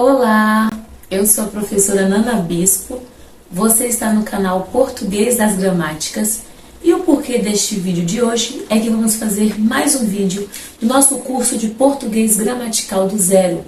Olá, eu sou a professora Nana Bispo, você está no canal Português das Gramáticas e o porquê deste vídeo de hoje é que vamos fazer mais um vídeo do nosso curso de Português Gramatical do Zero.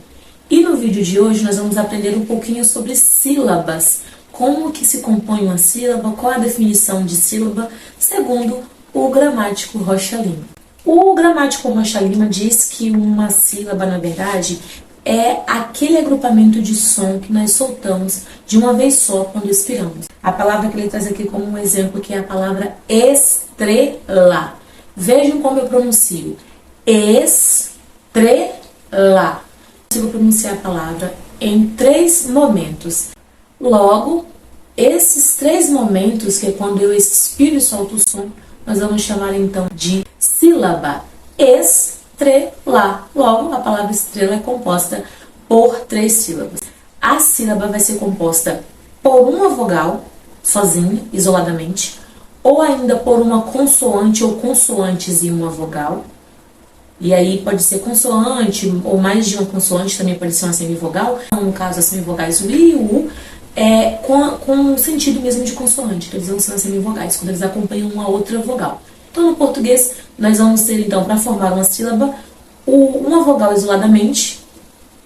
E no vídeo de hoje nós vamos aprender um pouquinho sobre sílabas, como que se compõe uma sílaba, qual a definição de sílaba, segundo o gramático Rocha Lima. O gramático Rocha Lima diz que uma sílaba, na verdade, é aquele agrupamento de som que nós soltamos de uma vez só quando expiramos. A palavra que ele traz aqui como um exemplo que é a palavra estrela. Vejam como eu pronuncio. Estrela. Eu vou pronunciar a palavra em 3 momentos. Logo, esses 3 momentos, que é quando eu expiro e solto o som, nós vamos chamar então de sílaba. Estrela. Logo, a palavra estrela é composta por 3 sílabas. A sílaba vai ser composta por uma vogal, sozinha, isoladamente, ou ainda por uma consoante ou consoantes e uma vogal. E aí pode ser consoante, ou mais de uma consoante, também pode ser uma semivogal. No caso, as semivogais o I e o U, com o sentido mesmo de consoante. Eles vão ser as semivogais, quando eles acompanham uma outra vogal. Então, no português, nós vamos ter, então, para formar uma sílaba, uma vogal isoladamente,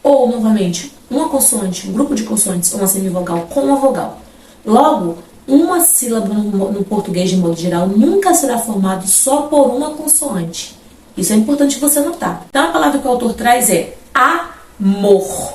ou, novamente, uma consoante, um grupo de consoantes, ou uma semivogal com uma vogal. Logo, uma sílaba no português, de modo geral, nunca será formada só por uma consoante. Isso é importante você notar. Então, a palavra que o autor traz é amor.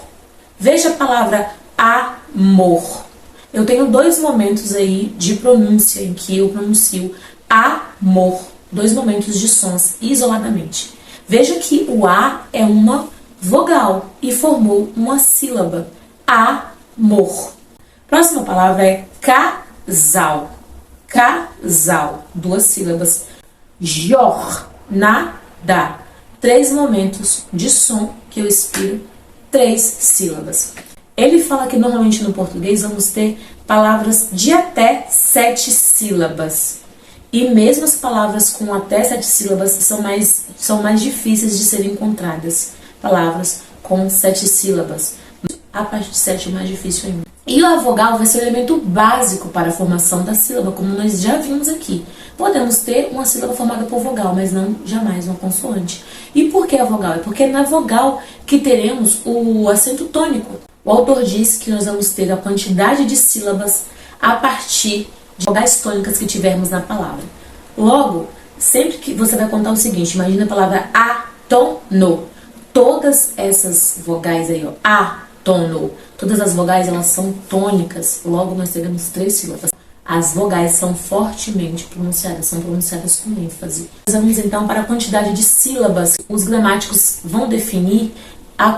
Veja a palavra amor. Eu tenho 2 momentos aí de pronúncia em que eu pronuncio amor. 2 momentos de sons isoladamente. Veja que o A é uma vogal e formou uma sílaba. Amor. Próxima palavra é casal. Casal. 2 sílabas. Jornada. 3 momentos de som que eu expiro, 3 sílabas. Ele fala que normalmente no português vamos ter palavras de até 7 sílabas. E mesmo as palavras com até 7 sílabas são mais difíceis de serem encontradas. Palavras com 7 sílabas. A parte de 7 é mais difícil ainda. E a vogal vai ser o elemento básico para a formação da sílaba, como nós já vimos aqui. Podemos ter uma sílaba formada por vogal, mas não jamais uma consoante. E por que a vogal? É porque é na vogal que teremos o acento tônico. O autor diz que nós vamos ter a quantidade de sílabas a partir de vogais tônicas que tivermos na palavra. Logo, sempre que você vai contar o seguinte, imagina a palavra atono. Todas essas vogais aí, ó, atono, todas as vogais elas são tônicas. Logo, nós teremos 3 sílabas. As vogais são fortemente pronunciadas, são pronunciadas com ênfase. Vamos então para a quantidade de sílabas. Os gramáticos vão definir a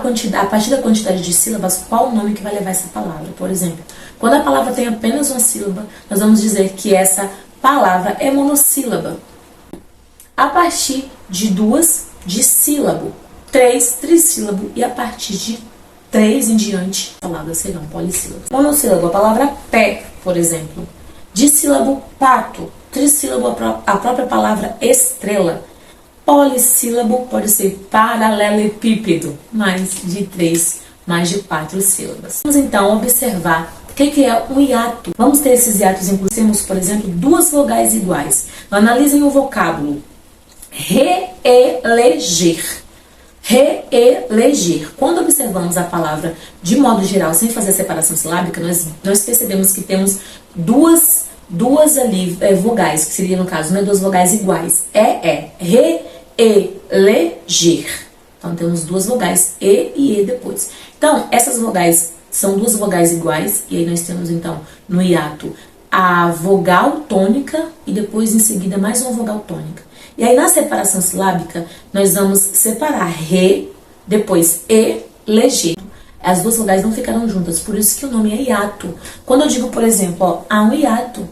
partir da quantidade de sílabas, qual o nome que vai levar essa palavra. Por exemplo, quando a palavra tem apenas uma sílaba, nós vamos dizer que essa palavra é monossílaba. A partir de 2, dissílabo. 3, trissílabo. E a partir de 3 em diante, palavras serão polissílabas. Monossílabo, a palavra pé, por exemplo. Dissílabo, pato. Trissílabo, a própria palavra estrela. Polissílabo pode ser paralelepípedo. Mais de 3, mais de 4 sílabas. Vamos então observar o que é um hiato. Vamos ter esses hiatos, inclusive, temos, por exemplo, 2 vogais iguais. Analisem o vocábulo. Reeleger. Reeleger. Quando observamos a palavra de modo geral, sem fazer a separação silábica, nós percebemos que temos duas ali, vogais, que seria no caso, 2 vogais iguais. Reeleger. Então temos 2 vogais, e depois. Então, essas vogais são 2 vogais iguais, e aí nós temos então no hiato a vogal tônica e depois em seguida mais uma vogal tônica. E aí, na separação silábica, nós vamos separar re, depois eleger. As 2 vogais não ficarão juntas, por isso que o nome é hiato. Quando eu digo, por exemplo, ó, há um hiato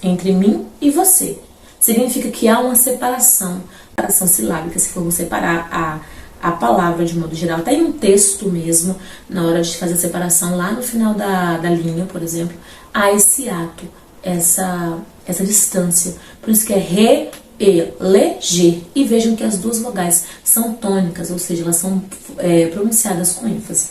entre mim e você, significa que há uma separação silábica, se formos separar a palavra de modo geral. Tá em um texto mesmo, na hora de fazer a separação, lá no final da linha, por exemplo, há esse hiato, essa distância. Por isso que é eleger. E vejam que as 2 vogais são tônicas, ou seja, elas são pronunciadas com ênfase.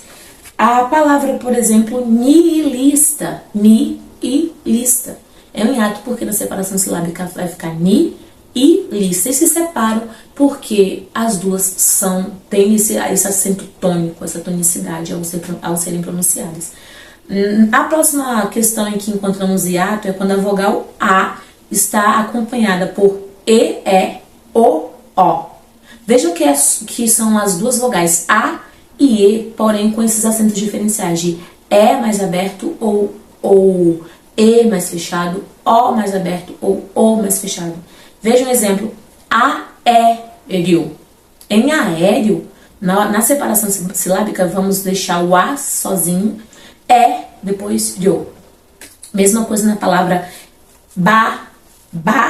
A palavra, por exemplo, nihilista. Nihilista. É um hiato porque na separação silábica vai ficar ni e lista. E se separam porque as duas têm esse acento tônico, essa tonicidade ao serem pronunciadas. A próxima questão em que encontramos hiato é quando a vogal A está acompanhada por E, O. Vejam que são as duas vogais A e E, porém com esses acentos diferenciais de E mais aberto ou E mais fechado, O mais aberto ou O mais fechado. Veja um exemplo, aéreo. Em aéreo, na separação silábica, vamos deixar o A sozinho, depois rio. Mesma coisa na palavra baeta.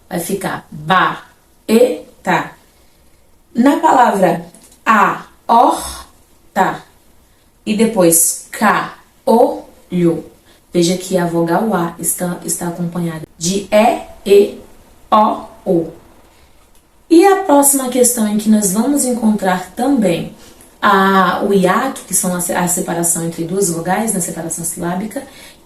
Vai ficar baeta. Na palavra aorta e depois caolho. Veja que a vogal A está acompanhada de E, O. E a próxima questão em que nós vamos encontrar também o hiato, que são a separação entre duas vogais, na separação silábica,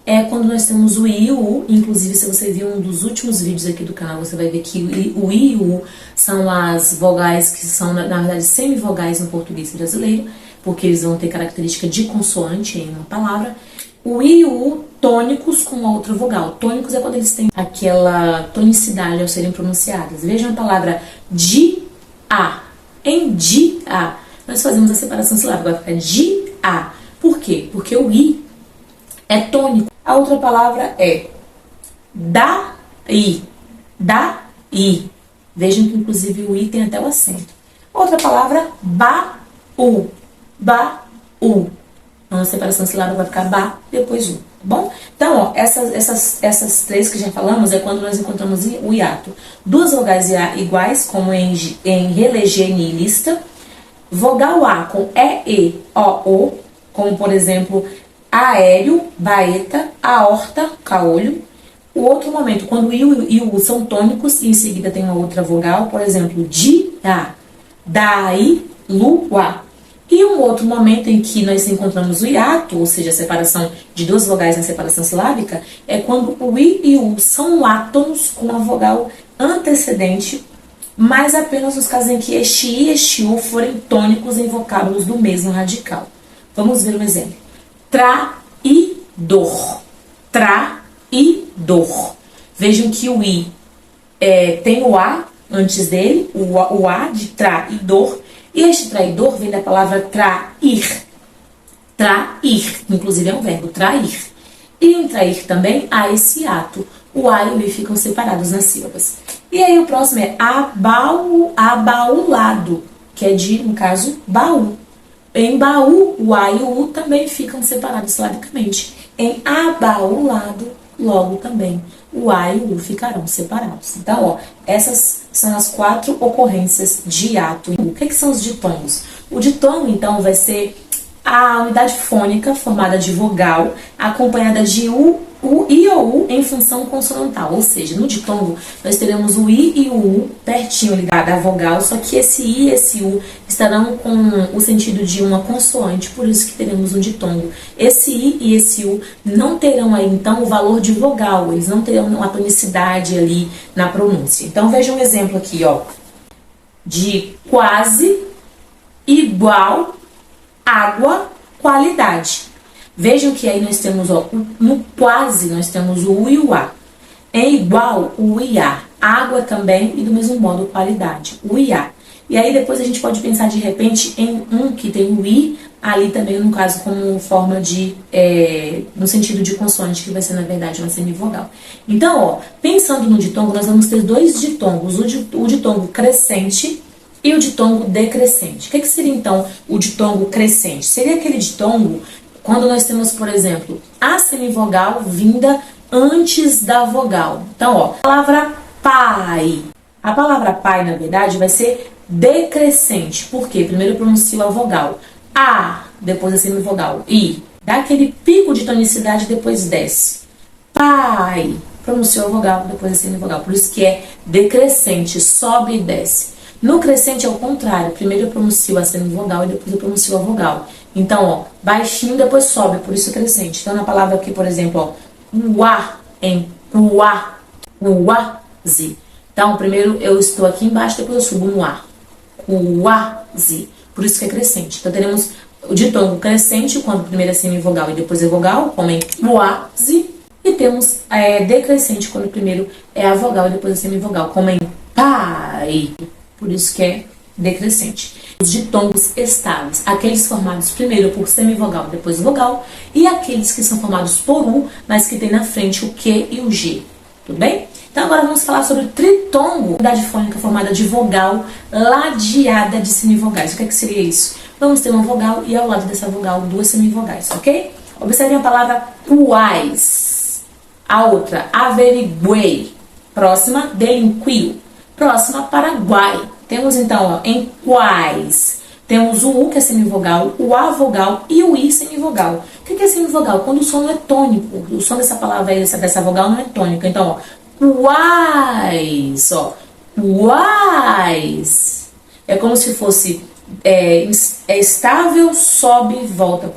é quando nós temos o I e o U. Inclusive, se você viu um dos últimos vídeos aqui do canal, você vai ver que o I e o U são as vogais que são, na verdade, semivogais no português brasileiro, porque eles vão ter característica de consoante em uma palavra. O I e o U, tônicos com a outra vogal. Tônicos é quando eles têm aquela tonicidade ao serem pronunciadas. Vejam a palavra dia. Em dia, nós fazemos a separação silábica, vai ficar dia. Por quê? Porque o I é tônico. A outra palavra é daí. Daí. Vejam que inclusive o I tem até o acento. Outra palavra, baú. Baú. Então, a separação silábica vai ficar ba, depois u, tá bom? Então, ó, essas três que já falamos é quando nós encontramos o hiato. Duas vogais iguais, como em relegê, nihilista. Vogal A com E, O, como por exemplo, aéreo, baeta, aorta, caolho. O outro momento, quando o I e o U são tônicos e em seguida tem uma outra vogal, por exemplo, dia, dai, lua. E um outro momento em que nós encontramos o hiato, ou seja, a separação de duas vogais na separação silábica, é quando o I e o U são átonos com a vogal antecedente, mas apenas nos casos em que este I e este U forem tônicos em vocábulos do mesmo radical. Vamos ver um exemplo. Traidor. Traidor. Vejam que o I tem o A antes dele, o A de traidor, e este traidor vem da palavra trair. Trair, inclusive é um verbo, trair. E em trair também há esse ato. O A e o I ficam separados nas sílabas. E aí o próximo é abaulado, que é de, no caso, baú. Em baú, o A e o U também ficam separados silabicamente. Em abaulado, logo também, o A e o U ficarão separados. Então, ó, essas são as 4 ocorrências de hiato. O que são os ditongos? O ditongo, então, vai ser a unidade fônica formada de vogal, acompanhada de I ou U em função consonantal. Ou seja, no ditongo, nós teremos o I e o U pertinho ligado à vogal, só que esse I e esse U estarão com o sentido de uma consoante, por isso que teremos um ditongo. Esse I e esse U não terão aí, então, o valor de vogal, eles não terão uma tonicidade ali na pronúncia. Então, veja um exemplo aqui, ó, de quase, igual, água, qualidade. Vejam que aí nós temos, ó, no quase nós temos o U e o A. Em igual, o U e A. Água também e do mesmo modo qualidade, o U e A. E aí depois a gente pode pensar de repente em um que tem o I, ali também no caso como forma de, no sentido de consoante, que vai ser na verdade uma semivogal. Então, ó, pensando no ditongo, nós vamos ter dois ditongos, o ditongo crescente e o ditongo decrescente. O que seria então o ditongo crescente? Seria aquele ditongo quando nós temos, por exemplo, a semivogal vinda antes da vogal. Então, ó, a palavra pai. A palavra pai, na verdade, vai ser decrescente. Por quê? Primeiro eu pronuncio a vogal A, depois a semivogal I. Dá aquele pico de tonicidade, depois desce. Pai. Pronunciou a vogal, depois a semivogal. Por isso que é decrescente, sobe e desce. No crescente é o contrário. Primeiro eu pronuncio a semivogal e depois eu pronuncio a vogal. Então, ó, baixinho, depois sobe, por isso é crescente. Então, na palavra aqui, por exemplo, ó, uá, em uá, uá-zi. Então, primeiro eu estou aqui embaixo, depois eu subo no ar. Uá-zi. Por isso que é crescente. Então, teremos o ditongo crescente, quando primeiro é semivogal e depois é vogal, como em uá-zi. E temos decrescente, quando primeiro é a vogal e depois a semivogal, como em pai. Por isso que é decrescente. Os ditongos estáveis, aqueles formados primeiro por semivogal, depois vogal, e aqueles que são formados por U, mas que tem na frente o Q e o G. Tudo bem? Então agora vamos falar sobre tritongo, unidade fônica formada de vogal ladeada de semivogais. O que seria isso? Vamos ter uma vogal e ao lado dessa vogal duas semivogais, ok? Observem a palavra uais. A outra, averiguei. Próxima, delinquiu. Próxima, Paraguai. Temos então, ó, em quais. Temos o U, que é semivogal, o A vogal e o I semivogal. O que é semivogal? Quando o som não é tônico. O som dessa palavra aí, dessa vogal não é tônica. Então, ó, uais, ó, uais. É como se fosse estável, sobe e volta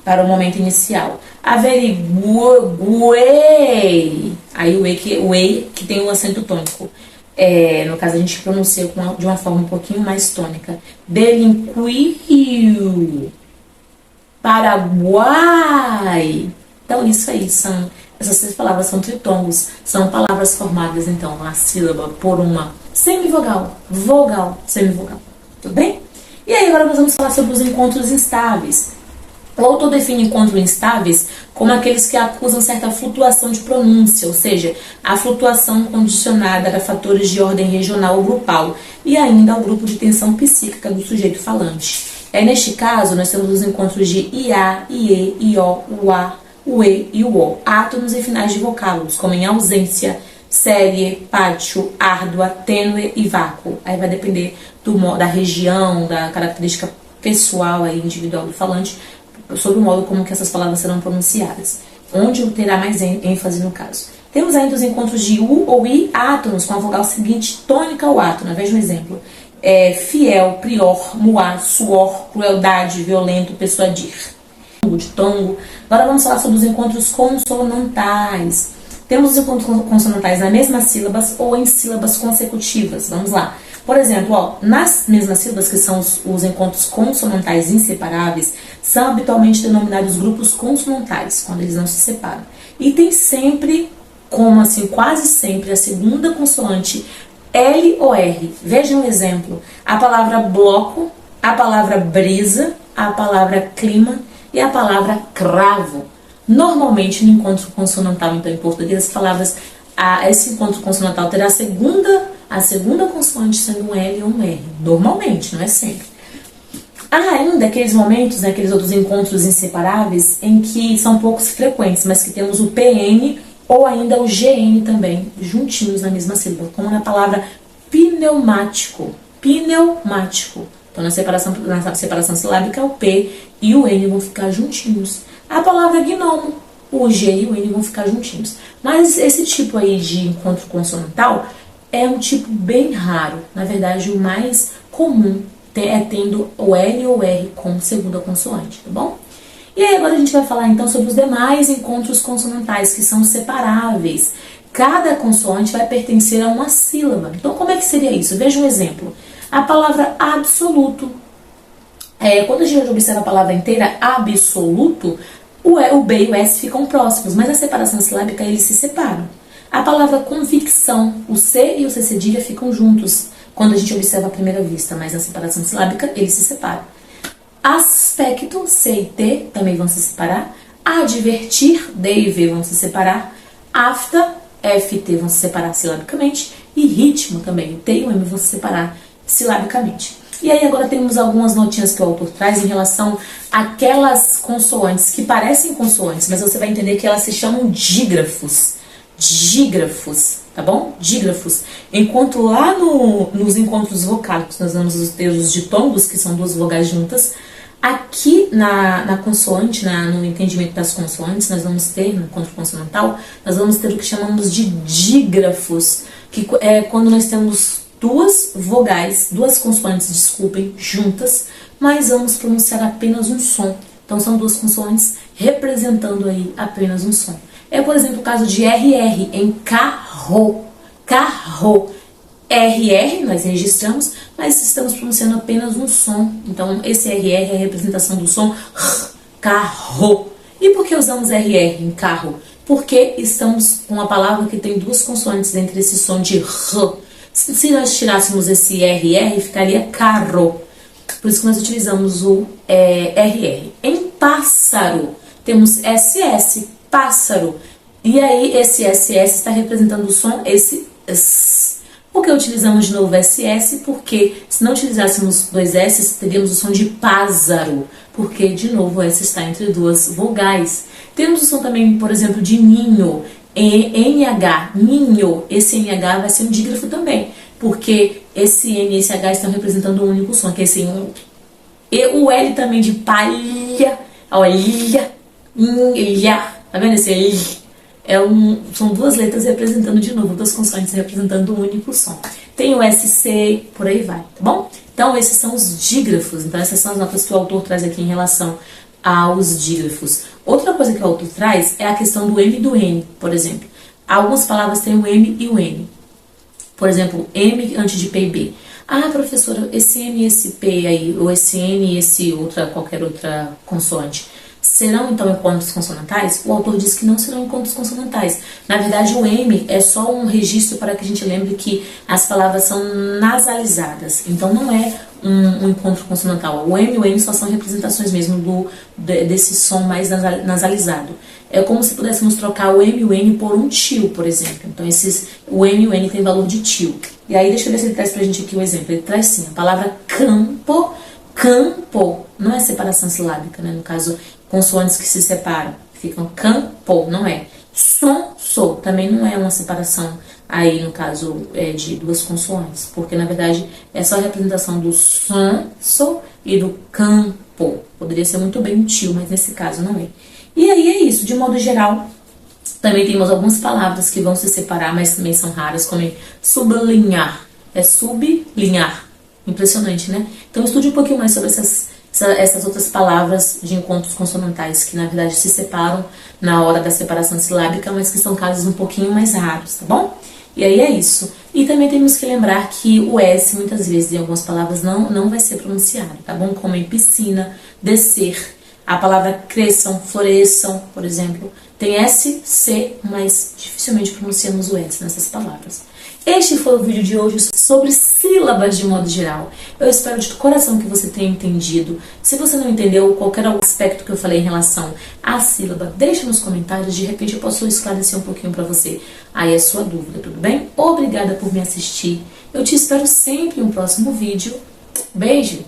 para o momento inicial. Averiguei. Aí o E que tem o acento tônico. No caso, a gente pronuncia de uma forma um pouquinho mais tônica. Delinquiu. Paraguai. Então, isso aí, essas três palavras são tritongos. São palavras formadas, então, a sílaba por uma semivogal, vogal, semivogal. Tudo bem? E aí, agora nós vamos falar sobre os encontros instáveis. O autor define encontros instáveis como aqueles que acusam certa flutuação de pronúncia, ou seja, a flutuação condicionada a fatores de ordem regional ou grupal, e ainda ao grupo de tensão psíquica do sujeito falante. Neste caso, nós temos os encontros de IA, IE, IO, UA, UE e UO, átomos e finais de vocábulos, como em ausência, série, pátio, árdua, tênue e vácuo. Aí vai depender da região, da característica pessoal, aí, individual do falante, sobre o modo como que essas palavras serão pronunciadas, onde terá mais ênfase no caso. Temos ainda os encontros de U ou I átonos, com a vogal seguinte tônica ou átona. Veja um exemplo. Fiel, prior, muar, suor, crueldade, violento, persuadir. De tongo. Agora vamos falar sobre os encontros consonantais. Temos os encontros consonantais nas mesmas sílabas ou em sílabas consecutivas. Vamos lá. Por exemplo, ó, nas mesmas sílabas, que são os encontros consonantais inseparáveis, são habitualmente denominados grupos consonantais, quando eles não se separam. E tem sempre, como assim, quase sempre, a segunda consoante L ou R. Veja um exemplo. A palavra bloco, a palavra brisa, a palavra clima e a palavra cravo. Normalmente, no encontro consonantal, então, em português, as palavras, esse encontro consonantal terá a segunda consoante sendo um L ou um R. Normalmente, não é sempre. Há ainda aqueles momentos, aqueles outros encontros inseparáveis, em que são poucos frequentes, mas que temos o PN ou ainda o GN também, juntinhos na mesma sílaba, como na palavra pneumático. Pneumático. Então, na separação silábica, o P e o N vão ficar juntinhos. A palavra gnomo, o G e o N vão ficar juntinhos. Mas esse tipo aí de encontro consonantal é um tipo bem raro. Na verdade, o mais comum tendo o L ou R como segunda consoante, tá bom? E aí agora a gente vai falar então sobre os demais encontros consonantais, que são separáveis. Cada consoante vai pertencer a uma sílaba. Então, como é que seria isso? Veja um exemplo. A palavra absoluto. Quando a gente observa a palavra inteira, absoluto, o B e o S ficam próximos, mas a separação silábica eles se separam. A palavra convicção, o C e o C cedilha ficam juntos quando a gente observa à primeira vista, mas na separação silábica eles se separam. Aspecto, C e T também vão se separar. Advertir, D e V vão se separar. Afta, F e T vão se separar silabicamente. E ritmo também, o T e o M vão se separar silabicamente. E aí agora temos algumas notinhas que o autor traz em relação àquelas consoantes que parecem consoantes, mas você vai entender que elas se chamam dígrafos. Dígrafos, tá bom? Dígrafos. Enquanto lá nos encontros vocálicos nós vamos ter os ditongos, que são duas vogais juntas, aqui na consoante, no entendimento das consoantes, nós vamos ter, no encontro consonantal, nós vamos ter o que chamamos de dígrafos, que é quando nós temos duas vogais, duas consoantes, desculpem, juntas, mas vamos pronunciar apenas um som. Então são duas consoantes representando aí apenas um som. É, por exemplo, o caso de RR em carro. Carro. RR nós registramos, mas estamos pronunciando apenas um som. Então esse RR é a representação do som carro. E por que usamos RR em carro? Porque estamos com uma palavra que tem duas consoantes entre esse som de R. Se nós tirássemos esse RR, ficaria carro. Por isso que nós utilizamos o RR. Em pássaro, temos SS, pássaro. E aí, esse SS está representando o som, esse S. Por que utilizamos de novo SS? Porque se não utilizássemos dois S, teríamos o som de pássaro. Porque, de novo, o S está entre duas vogais. Temos o som também, por exemplo, de ninho. NH, ninho. Esse NH vai ser um dígrafo também. Porque esse N e esse H estão representando um único som, que é esse e o L também de palha, olha, ilha, tá vendo esse L? São duas letras representando de novo, duas consoantes representando um único som. Tem o SC, por aí vai, tá bom? Então esses são os dígrafos, então essas são as notas que o autor traz aqui em relação aos dígrafos. Outra coisa que o autor traz é a questão do M e do N, por exemplo. Algumas palavras têm o M e o N. Por exemplo, M antes de P e B. Ah, professora, esse M e esse P aí, ou esse N e esse qualquer outra consoante, serão então encontros consonantais? O autor diz que não serão encontros consonantais. Na verdade, o M é só um registro para que a gente lembre que as palavras são nasalizadas. Então, não é um encontro consonantal. O M e o N só são representações mesmo desse som mais nasalizado. É como se pudéssemos trocar o M e o N por um tio, por exemplo. Então, o M e o N tem valor de tio. E aí, deixa eu ver se ele traz pra gente aqui o exemplo. Ele traz sim, a palavra campo. Campo não é separação silábica, né? No caso, consoantes que se separam. Ficam campo, não é. Som, so, também não é uma separação aí, no caso, de duas consoantes. Porque, na verdade, é só a representação do som, so e do campo. Poderia ser muito bem um tio, mas nesse caso não é. E aí é isso, de modo geral. Também temos algumas palavras que vão se separar, mas também são raras, como sublinhar. É sublinhar. Impressionante, né? Então estude um pouquinho mais sobre essas outras palavras de encontros consonantais que na verdade se separam na hora da separação silábica, mas que são casos um pouquinho mais raros, tá bom? E aí é isso. E também temos que lembrar que o S muitas vezes em algumas palavras não vai ser pronunciado, tá bom? Como em piscina, descer, a palavra cresçam, floresçam, por exemplo, tem S, C, mas dificilmente pronunciamos o S nessas palavras. Este foi o vídeo de hoje sobre sílabas de modo geral. Eu espero de coração que você tenha entendido. Se você não entendeu qualquer aspecto que eu falei em relação à sílaba, deixa nos comentários, de repente eu posso esclarecer um pouquinho para você aí a sua dúvida, tudo bem? Obrigada por me assistir. Eu te espero sempre em um próximo vídeo. Beijo!